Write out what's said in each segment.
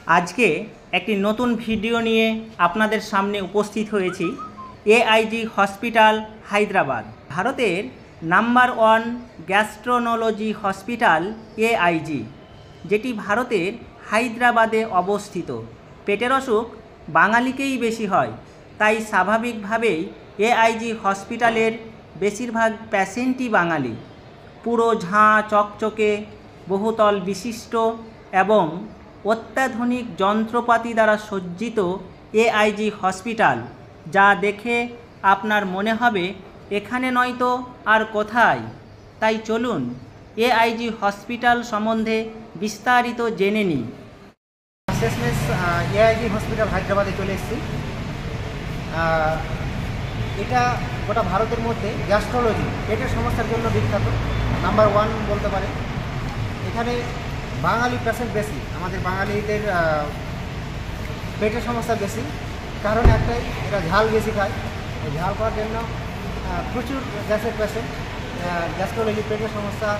আজকে একটি নতুন ভিডিও নিয়ে আপনাদের সামনে উপস্থিত হয়েছি। এআইজি হসপিটাল হায়দ্রাবাদ ভারতের নাম্বার 1 গ্যাস্ট্রোনোলজি হসপিটাল এআইজি, যেটি ভারতের হায়দ্রাবাদে অবস্থিত। পেটের অসুখ বাঙালিকেই বেশি হয়, তাই স্বাভাবিকভাবেই এআইজি হসপিটালের বেশিরভাগ পেশেন্টই বাঙালি। পুরো ঝাঁ চকচকে, বহুতল বিশিষ্ট এবং অত্যাধুনিক যন্ত্রপাতি দ্বারা সজ্জিত এআইজি হসপিটাল, যা দেখে আপনার মনে হবে এখানে নয়তো আর কোথায়। তাই চলুন এআইজি হসপিটাল সম্বন্ধে বিস্তারিত জেনে নিই। শেষমেশ এআইজি হসপিটাল হায়দ্রাবাদে চলে এসেছি। এটা গোটা ভারতের মধ্যে গ্যাস্ট্রোলজি পেটের সমস্যার জন্য বিখ্যাত, নাম্বার 1 বলতে পারে। এখানে বাঙালি পেশেন্ট বেশি, আমাদের বাঙালিদের পেটের সমস্যা বেশি। কারণ একটাই, এরা ঝাল বেশি খায়। ঝাল খাওয়ার জন্য প্রচুর গ্যাসের পেশেন্ট, গ্যাস্ট্রোলজি পেটের সমস্যা।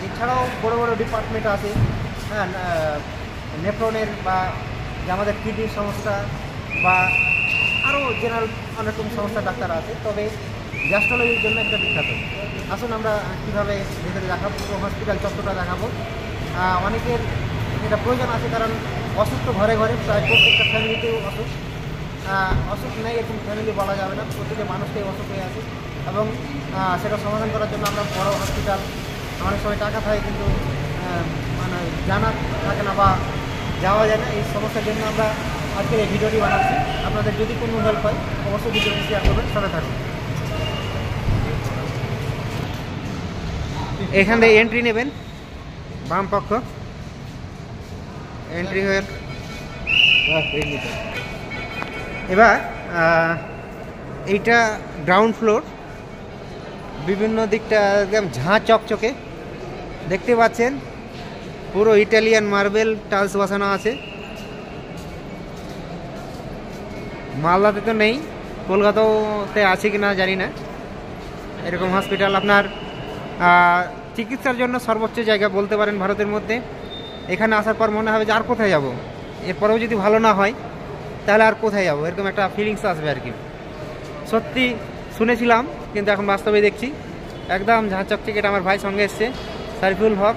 এছাড়াও বড় বড় ডিপার্টমেন্ট আছে, হ্যাঁ, নেফ্রনের বা আমাদের কিডনির সমস্যা বা আরও জেনারেল অনেক রকম সমস্যা ডাক্তার আছে। তবে গ্যাস্ট্রোলজির জন্য একটা বিখ্যাত। আসুন আমরা কীভাবে ভেতরে দেখাবো, পুরো হসপিটাল চত্বরটা দেখাবো। অনেকের এটা প্রয়োজন আছে, কারণ অসুখ তো ঘরে ঘরে, প্রায় প্রত্যেকটা ফ্যামিলিতেও অসুখ। অসুখ নেই এরকম ফ্যামিলি বলা যাবে না, প্রত্যেকটা মানুষকেই অসুখ হয়ে আছে। এবং সেটা সমাধান করার জন্য আমরা বড় হসপিটাল, অনেক সময় টাকা থাকে কিন্তু মানে জানা থাকে না বা যাওয়া যায় না। এই সমস্যার জন্য আমরা আজকের এই ভিডিওটি বানাচ্ছি। আপনাদের যদি কোনো হেল্প হয় অবশ্যই ভিডিওটি শেয়ার করবেন, সাথে থাকুন। এখান থেকে এন্ট্রি নেবেন, বাম পক্ষ এন্ট্রি হয়ে এবার এইটা গ্রাউন্ড ফ্লোর। বিভিন্ন দিকটা একদম ঝাঁ চকচকে দেখতে পাচ্ছেন, পুরো ইটালিয়ান মার্বেল টাইলস বসানো আছে। মালদাতে তো নেই, কলকাতাতে আছে কি না জানি না এরকম হসপিটাল। আপনার চিকিৎসার জন্য সর্বোচ্চ জায়গা বলতে পারেন ভারতের মধ্যে। এখানে আসার পর মনে হবে যে আর কোথায় যাব, এরপরেও যদি ভালো না হয় তাহলে আর কোথায় যাব, এরকম একটা ফিলিংস আসবে আর কি। সত্যি শুনেছিলাম, কিন্তু এখন বাস্তবে দেখছি একদম ঝাঁ চকচকে। এটা আমার ভাই সঙ্গে এসছে, সারিফুল হক।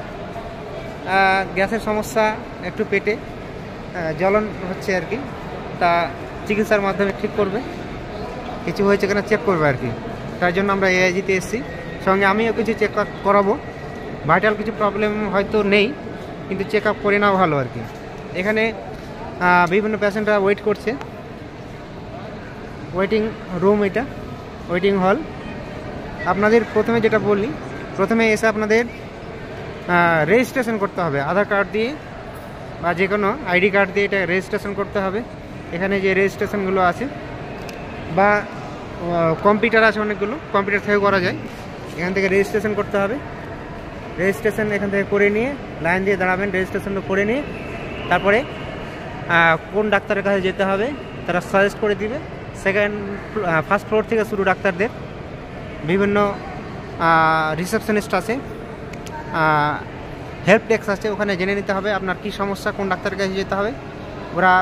গ্যাসের সমস্যা, একটু পেটে জ্বলন হচ্ছে আর কি, তা চিকিৎসার মাধ্যমে ঠিক করবে, কিছু হয়েছে কিনা চেক করবে আর কি। তার জন্য আমরা এআইজিতে এসেছি, সঙ্গে আমিও কিছু চেক আপ করাবো। ভাইটাল কিছু প্রবলেম হয়তো নেই, কিন্তু চেক আপ করে নেওয়া ভালো আর কি। এখানে বিভিন্ন পেশেন্টরা ওয়েট করছে, ওয়েটিং রুম, এটা ওয়েটিং হল। আপনাদের প্রথমে যেটা বলি, প্রথমে এসে আপনাদের রেজিস্ট্রেশন করতে হবে আধার কার্ড দিয়ে বা যে কোনো আইডি কার্ড দিয়ে। এটা রেজিস্ট্রেশন করতে হবে। এখানে যে রেজিস্ট্রেশনগুলো আছে বা কম্পিউটার আছে, অনেকগুলো কম্পিউটার থেকে করা যায়। এখান থেকে রেজিস্ট্রেশন করতে হবে। রেজিস্ট্রেশন এখান থেকে করে নিয়ে লাইন দিয়ে দাঁড়াবেন, রেজিস্ট্রেশনটা করে নিয়ে তারপরে কোন ডাক্তারের কাছে যেতে হবে তারা সাজেস্ট করে দিবে। ফার্স্ট ফ্লোর থেকে শুরু ডাক্তারদের, বিভিন্ন রিসেপশনিস্ট আছে, হেল্প ডেস্ক আছে, ওখানে জেনে নিতে হবে আপনার কী সমস্যা, কোন ডাক্তারের কাছে যেতে হবে। ওরা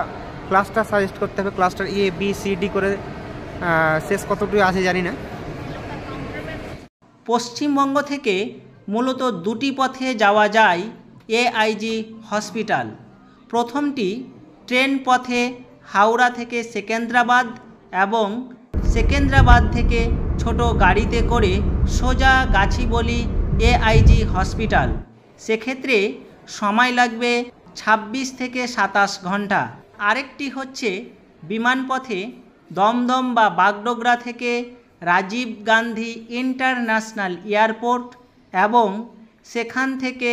ক্লাসটা সাজেস্ট করতে হবে, ক্লাসটার ABCD করে শেষ কতটুকু আছে জানি না। পশ্চিমবঙ্গ থেকে মূলত দুটি পথে যাওয়া যায় এআইজি হসপিটাল। প্রথমটি ট্রেন পথে হাওড়া থেকে সেকেন্দ্রাবাদ এবং সেকেন্দ্রাবাদ থেকে ছোট গাড়িতে করে সোজা গাছিবলি এআইজি হসপিটাল। সেক্ষেত্রে সময় লাগবে 26 থেকে 27 ঘন্টা। আরেকটি হচ্ছে বিমানপথে দমদম বা বাগডোগরা থেকে রাজীব গান্ধী ইন্টারন্যাশনাল এয়ারপোর্ট এবং সেখান থেকে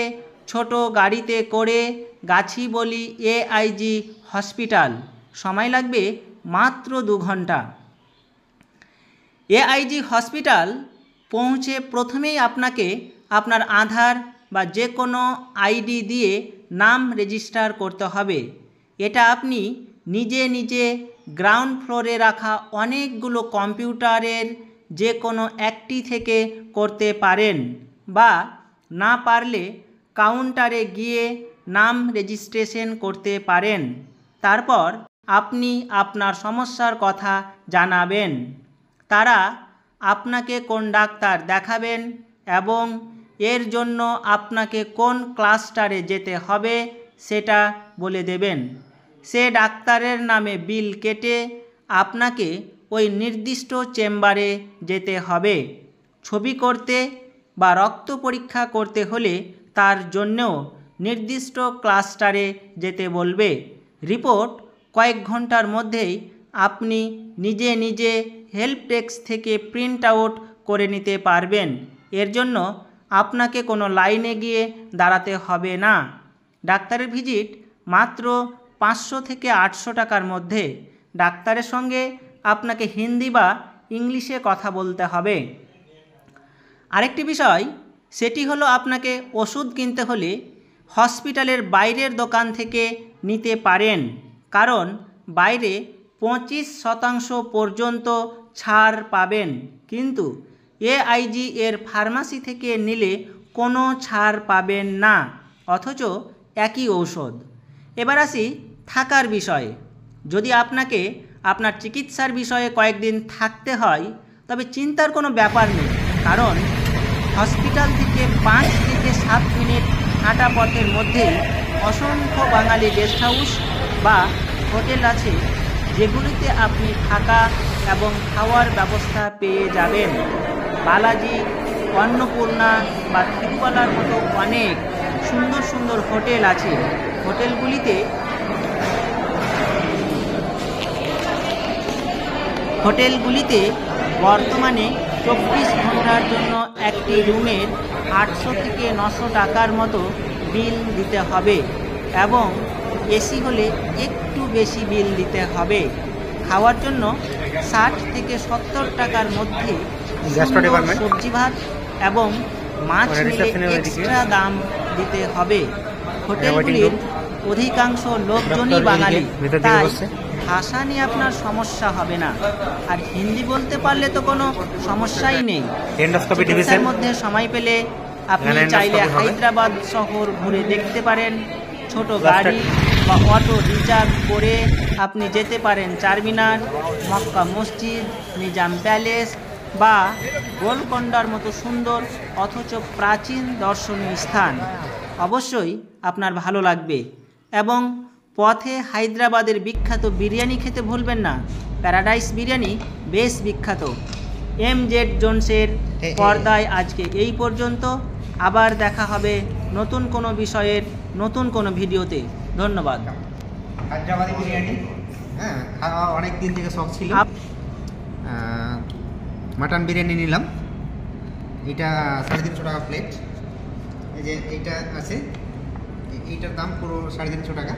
ছোট গাড়িতে করে গাছিবলি এআইজি হসপিটাল। সময় লাগবে মাত্র 2 ঘন্টা। এআইজি হসপিটাল পৌঁছে প্রথমেই আপনাকে আপনার আধার বা যে কোনো আইডি দিয়ে নাম রেজিস্টার করতে হবে। এটা আপনি নিজে নিজে গ্রাউন্ড ফ্লোরে রাখা অনেকগুলো কম্পিউটারের যে কোনো একটি থেকে করতে পারেন, বা না পারলে কাউন্টারে গিয়ে নাম রেজিস্ট্রেশন করতে পারেন। তারপর আপনি আপনার সমস্যার কথা জানাবেন। তারা আপনাকে কোন ডাক্তার দেখাবেন এবং এর জন্য আপনাকে কোন ক্লাস্টারে যেতে হবে সেটা বলে দেবেন। সে ডাক্তারের নামে বিল কেটে আপনাকে ওই নির্দিষ্ট চেম্বারে যেতে হবে। ছবি করতে বা রক্ত পরীক্ষা করতে হলে তার জন্যও নির্দিষ্ট ক্লাস্টারে যেতে বলবে। রিপোর্ট কয়েক ঘন্টার মধ্যেই আপনি নিজে নিজে হেল্প ডেস্ক থেকে প্রিন্ট আউট করে নিতে পারবেন। এর জন্য আপনাকে কোনো লাইনে গিয়ে দাঁড়াতে হবে না। ডাক্তারের ভিজিট মাত্র 500 থেকে 800 টাকার মধ্যে। ডাক্তারের সঙ্গে আপনাকে হিন্দি বা ইংলিশে কথা বলতে হবে। আরেকটি বিষয়, সেটি হলো আপনাকে ওষুধ কিনতে হলে হসপিটালের বাইরের দোকান থেকে নিতে পারেন, কারণ বাইরে 25% পর্যন্ত ছাড় পাবেন, কিন্তু AIG এর ফার্মাসি থেকে নিলে কোনো ছাড় পাবেন না, অথচ একই ঔষধ। এবার আসি থাকার বিষয়ে। যদি আপনাকে আপনার চিকিৎসার বিষয়ে কয়েকদিন থাকতে হয় তবে চিন্তার কোনো ব্যাপার নেই, কারণ হসপিটাল থেকে 5 থেকে 7 মিনিট হাঁটা পথের মধ্যেই অসংখ্য বাঙালি গেস্ট হাউস বা হোটেল আছে, যেগুলিতে আপনি থাকা এবং খাওয়ার ব্যবস্থা পেয়ে যাবেন। বালাজি, অন্নপূর্ণা বা তিরুবালার মতো অনেক সুন্দর সুন্দর হোটেল আছে। হোটেলগুলিতে বর্তমানে 24 ঘন্টার জন্য একটি রুমের 800 থেকে 900 টাকার মতো বিল দিতে হবে এবং এসি হলে একটু বেশি বিল দিতে হবে। খাওয়ার জন্য 60 থেকে 70 টাকার মধ্যে সবজি ভাত এবং মাছ নিলে এক্সট্রা দাম দিতে হবে। হোটেলগুলির অধিকাংশ লোকজনই বাঙালি, তাই ভাষা নিয়ে আপনার সমস্যা হবে না। আর হিন্দি বলতে পারলে তো কোনো সমস্যাই নেই। চিকিৎসার মধ্যে সময় পেলে আপনি চাইলে হায়দ্রাবাদ শহর ঘুরে দেখতে পারেন। ছোট গাড়ি বা অটো রিজার্ভ করে আপনি যেতে পারেন চারমিনার, মক্কা মসজিদ, নিজাম প্যালেস বা গোলকোন্ডার মতো সুন্দর অথচ প্রাচীন দর্শনীয় স্থান। অবশ্যই আপনার ভালো লাগবে। এবং পথে হায়দ্রাবাদের বিখ্যাত বিরিয়ানি খেতে ভুলবেন না। প্যারাডাইস বিরিয়ানি বেশ বিখ্যাত। MZ জোনসের পর্দায় আজকে এই পর্যন্ত। আবার দেখা হবে নতুন কোনো বিষয়ের নতুন কোনো ভিডিওতে। ধন্যবাদ। হায়দ্রাবাদি বিরিয়ানি, হ্যাঁ, খাওয়া অনেক দিন থেকে শখ ছিল। মাটন বিরিয়ানি নিলাম, এটা 350 টাকা প্লেট। এই যে এইটা আছে, এইটার দাম পুরো 350 টাকা।